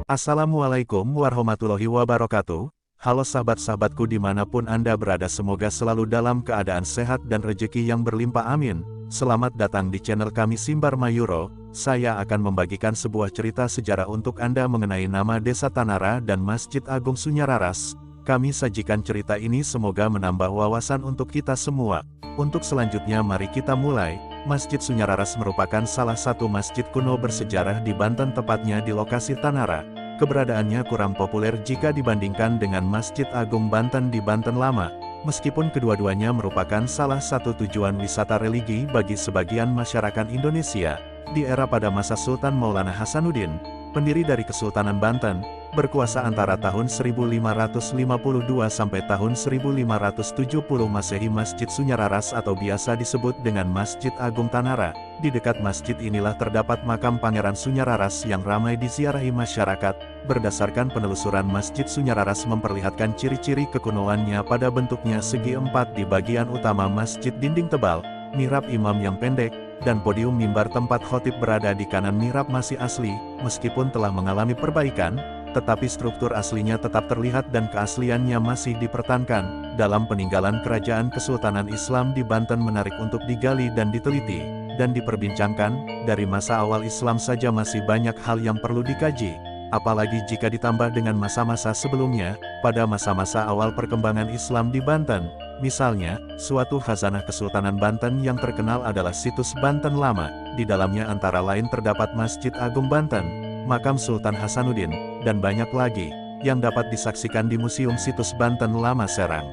Assalamualaikum warahmatullahi wabarakatuh. Halo sahabat-sahabatku dimanapun Anda berada, semoga selalu dalam keadaan sehat dan rezeki yang berlimpah, amin. Selamat datang di channel kami Simbar Mayuro. Saya akan membagikan sebuah cerita sejarah untuk Anda mengenai nama Desa Tanara dan Masjid Agung Sunyararas. Kami sajikan cerita ini semoga menambah wawasan untuk kita semua. Untuk selanjutnya mari kita mulai. Masjid Sunyararas merupakan salah satu masjid kuno bersejarah di Banten, tepatnya di lokasi Tanara. Keberadaannya kurang populer jika dibandingkan dengan Masjid Agung Banten di Banten Lama, meskipun kedua-duanya merupakan salah satu tujuan wisata religi bagi sebagian masyarakat Indonesia. Di era pada masa Sultan Maulana Hasanuddin, pendiri dari Kesultanan Banten, berkuasa antara tahun 1552 sampai tahun 1570 Masehi, Masjid Sunyararas atau biasa disebut dengan Masjid Agung Tanara. Di dekat masjid inilah terdapat makam Pangeran Sunyararas yang ramai diziarahi masyarakat. Berdasarkan penelusuran, Masjid Sunyararas memperlihatkan ciri-ciri kekunoannya pada bentuknya segi empat. Di bagian utama masjid dinding tebal, mihrab imam yang pendek, dan podium mimbar tempat khotib berada di kanan mihrab masih asli. Meskipun telah mengalami perbaikan, tetapi struktur aslinya tetap terlihat dan keasliannya masih dipertahankan. Dalam peninggalan kerajaan Kesultanan Islam di Banten menarik untuk digali dan diteliti, dan diperbincangkan. Dari masa awal Islam saja masih banyak hal yang perlu dikaji, apalagi jika ditambah dengan masa-masa sebelumnya. Pada masa-masa awal perkembangan Islam di Banten, misalnya, suatu khazanah Kesultanan Banten yang terkenal adalah situs Banten Lama. Di dalamnya antara lain terdapat Masjid Agung Banten, makam Sultan Hasanuddin, dan banyak lagi yang dapat disaksikan di Museum Situs Banten Lama Serang.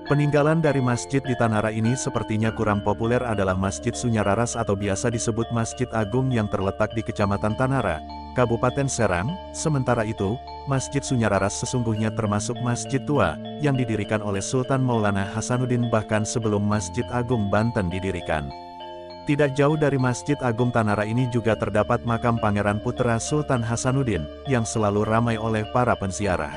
Peninggalan dari masjid di Tanara ini sepertinya kurang populer adalah Masjid Sunyararas atau biasa disebut Masjid Agung yang terletak di Kecamatan Tanara, Kabupaten Serang. Sementara itu, Masjid Sunyararas sesungguhnya termasuk masjid tua yang didirikan oleh Sultan Maulana Hasanuddin bahkan sebelum Masjid Agung Banten didirikan. Tidak jauh dari Masjid Agung Tanara ini juga terdapat makam Pangeran Putra Sultan Hasanuddin yang selalu ramai oleh para penziarah.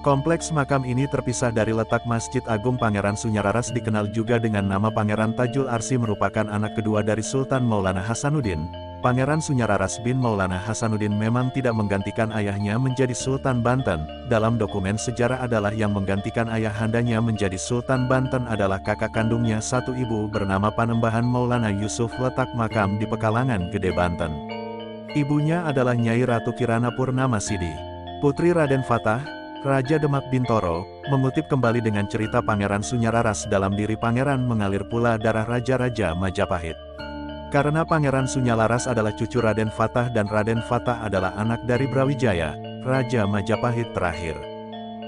Kompleks makam ini terpisah dari letak Masjid Agung. Pangeran Sunyararas dikenal juga dengan nama Pangeran Tajul Arsi, merupakan anak kedua dari Sultan Maulana Hasanuddin. Pangeran Sunyararas bin Maulana Hasanuddin memang tidak menggantikan ayahnya menjadi Sultan Banten. Dalam dokumen sejarah adalah yang menggantikan ayahandanya menjadi Sultan Banten adalah kakak kandungnya satu ibu bernama Panembahan Maulana Yusuf. Letak makam di Pekalangan Gede, Banten. Ibunya adalah Nyai Ratu Kirana Purnama Sidi, putri Raden Fatah, Raja Demak Bintoro. Mengutip kembali dengan cerita Pangeran Sunyararas, dalam diri pangeran mengalir pula darah raja-raja Majapahit. Karena Pangeran Sunyararas adalah cucu Raden Fatah dan Raden Fatah adalah anak dari Brawijaya, Raja Majapahit terakhir.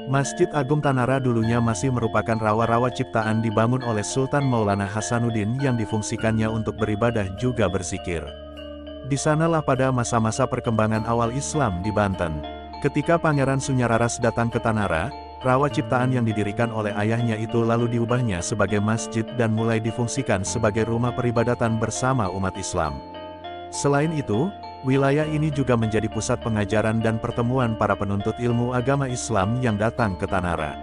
Masjid Agung Tanara dulunya masih merupakan rawa-rawa ciptaan dibangun oleh Sultan Maulana Hasanuddin yang difungsikannya untuk beribadah juga berzikir. Di sanalah pada masa-masa perkembangan awal Islam di Banten. Ketika Pangeran Sunyararas datang ke Tanara, rawa ciptaan yang didirikan oleh ayahnya itu lalu diubahnya sebagai masjid dan mulai difungsikan sebagai rumah peribadatan bersama umat Islam. Selain itu, wilayah ini juga menjadi pusat pengajaran dan pertemuan para penuntut ilmu agama Islam yang datang ke Tanara.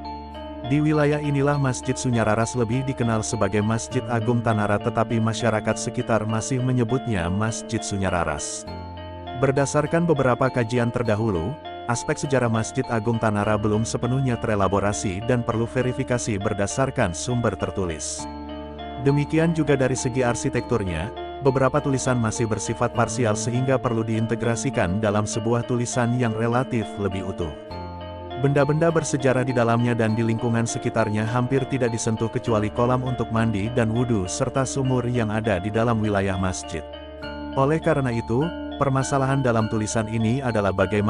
Di wilayah inilah Masjid Sunyararas lebih dikenal sebagai Masjid Agung Tanara, tetapi masyarakat sekitar masih menyebutnya Masjid Sunyararas. Berdasarkan beberapa kajian terdahulu, aspek sejarah Masjid Agung Tanara belum sepenuhnya terelaborasi dan perlu verifikasi berdasarkan sumber tertulis. Demikian juga dari segi arsitekturnya, beberapa tulisan masih bersifat parsial sehingga perlu diintegrasikan dalam sebuah tulisan yang relatif lebih utuh. Benda-benda bersejarah di dalamnya dan di lingkungan sekitarnya hampir tidak disentuh kecuali kolam untuk mandi dan wudhu serta sumur yang ada di dalam wilayah masjid. Oleh karena itu, permasalahan dalam tulisan ini adalah bagaimana